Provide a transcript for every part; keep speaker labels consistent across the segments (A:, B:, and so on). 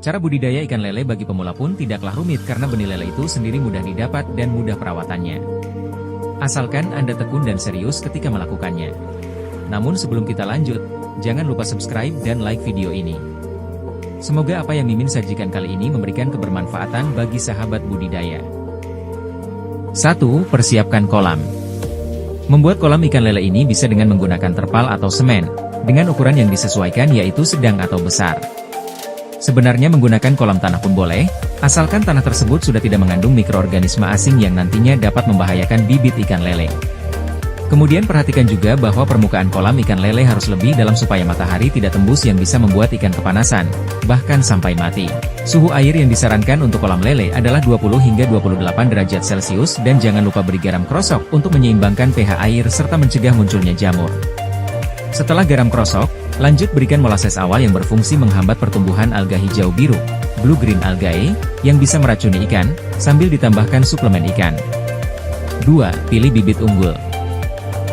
A: Cara budidaya ikan lele bagi pemula pun tidaklah rumit karena benih lele itu sendiri mudah didapat dan mudah perawatannya. Asalkan Anda tekun dan serius ketika melakukannya. Namun sebelum kita lanjut, jangan lupa subscribe dan like video ini. Semoga apa yang Mimin sajikan kali ini memberikan kebermanfaatan bagi sahabat budidaya. 1. Persiapkan kolam. Membuat kolam ikan lele ini bisa dengan menggunakan terpal atau semen, dengan ukuran yang disesuaikan yaitu sedang atau besar. Sebenarnya menggunakan kolam tanah pun boleh, asalkan tanah tersebut sudah tidak mengandung mikroorganisme asing yang nantinya dapat membahayakan bibit ikan lele. Kemudian perhatikan juga bahwa permukaan kolam ikan lele harus lebih dalam supaya matahari tidak tembus yang bisa membuat ikan kepanasan, bahkan sampai mati. Suhu air yang disarankan untuk kolam lele adalah 20 hingga 28 derajat Celcius dan jangan lupa beri garam krosok untuk menyeimbangkan pH air serta mencegah munculnya jamur. Setelah garam krosok, lanjut berikan molases awal yang berfungsi menghambat pertumbuhan alga hijau biru, blue green algae, yang bisa meracuni ikan, sambil ditambahkan suplemen ikan. 2. Pilih bibit unggul.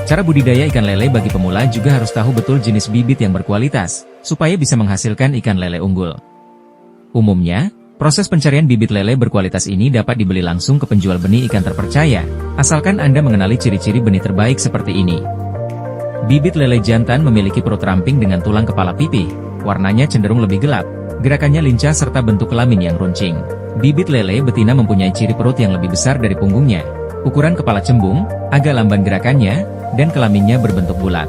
A: Cara budidaya ikan lele bagi pemula juga harus tahu betul jenis bibit yang berkualitas, supaya bisa menghasilkan ikan lele unggul. Umumnya, proses pencarian bibit lele berkualitas ini dapat dibeli langsung ke penjual benih ikan terpercaya, asalkan Anda mengenali ciri-ciri benih terbaik seperti ini. Bibit lele jantan memiliki perut ramping dengan tulang kepala pipih, warnanya cenderung lebih gelap, gerakannya lincah serta bentuk kelamin yang runcing. Bibit lele betina mempunyai ciri perut yang lebih besar dari punggungnya, ukuran kepala cembung, agak lamban gerakannya, dan kelaminnya berbentuk bulat.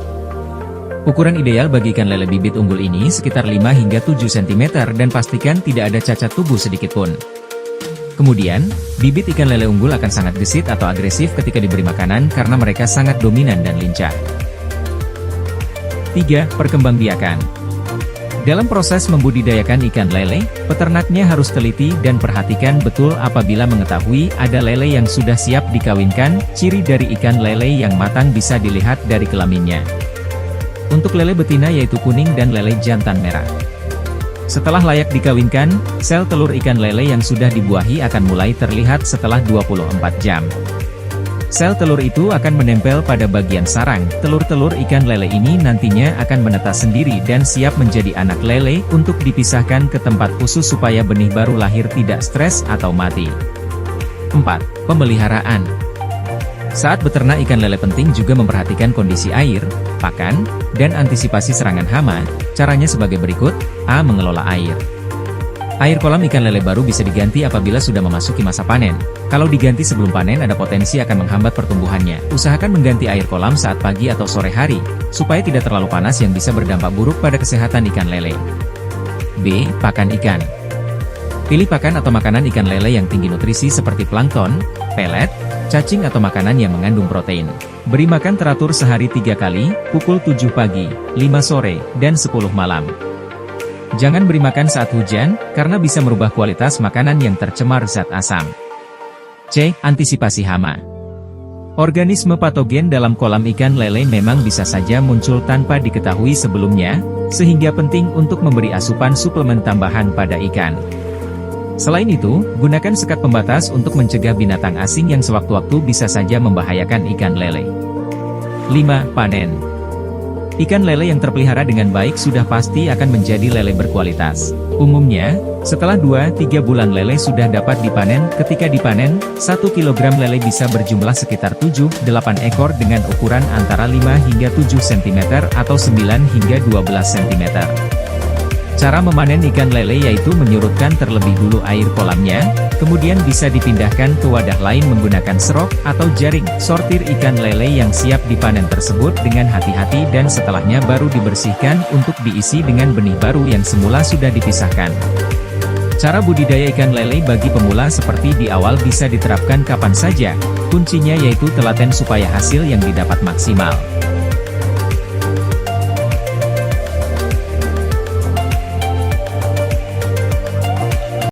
A: Ukuran ideal bagi ikan lele bibit unggul ini sekitar 5 hingga 7 cm dan pastikan tidak ada cacat tubuh sedikitpun. Kemudian, bibit ikan lele unggul akan sangat gesit atau agresif ketika diberi makanan karena mereka sangat dominan dan lincah. 3. Perkembangbiakan. Dalam proses membudidayakan ikan lele, peternaknya harus teliti dan perhatikan betul apabila mengetahui ada lele yang sudah siap dikawinkan. Ciri dari ikan lele yang matang bisa dilihat dari kelaminnya. Untuk lele betina yaitu kuning dan lele jantan merah. Setelah layak dikawinkan, sel telur ikan lele yang sudah dibuahi akan mulai terlihat setelah 24 jam. Sel telur itu akan menempel pada bagian sarang. Telur-telur ikan lele ini nantinya akan menetas sendiri dan siap menjadi anak lele untuk dipisahkan ke tempat khusus supaya benih baru lahir tidak stres atau mati. 4. Pemeliharaan. Saat beternak ikan lele penting juga memperhatikan kondisi air, pakan, dan antisipasi serangan hama. Caranya sebagai berikut. A. Mengelola air. Air kolam ikan lele baru bisa diganti apabila sudah memasuki masa panen. Kalau diganti sebelum panen ada potensi akan menghambat pertumbuhannya. Usahakan mengganti air kolam saat pagi atau sore hari, supaya tidak terlalu panas yang bisa berdampak buruk pada kesehatan ikan lele. B. Pakan ikan. Pilih pakan atau makanan ikan lele yang tinggi nutrisi seperti plankton, pelet, cacing atau makanan yang mengandung protein. Beri makan teratur sehari 3 kali, pukul 7 pagi, 5 sore, dan 10 malam. Jangan beri makan saat hujan, karena bisa merubah kualitas makanan yang tercemar zat asam. C. Antisipasi hama. Organisme patogen dalam kolam ikan lele memang bisa saja muncul tanpa diketahui sebelumnya, sehingga penting untuk memberi asupan suplemen tambahan pada ikan. Selain itu, gunakan sekat pembatas untuk mencegah binatang asing yang sewaktu-waktu bisa saja membahayakan ikan lele. 5. Panen. Ikan lele yang terpelihara dengan baik sudah pasti akan menjadi lele berkualitas. Umumnya, setelah 2-3 bulan lele sudah dapat dipanen. Ketika dipanen, 1 kg lele bisa berjumlah sekitar 7-8 ekor dengan ukuran antara 5 hingga 7 cm atau 9 hingga 12 cm. Cara memanen ikan lele yaitu menyurutkan terlebih dulu air kolamnya, kemudian bisa dipindahkan ke wadah lain menggunakan serok atau jaring. Sortir ikan lele yang siap dipanen tersebut dengan hati-hati dan setelahnya baru dibersihkan untuk diisi dengan benih baru yang semula sudah dipisahkan. Cara budidaya ikan lele bagi pemula seperti di awal bisa diterapkan kapan saja, kuncinya yaitu telaten supaya hasil yang didapat maksimal.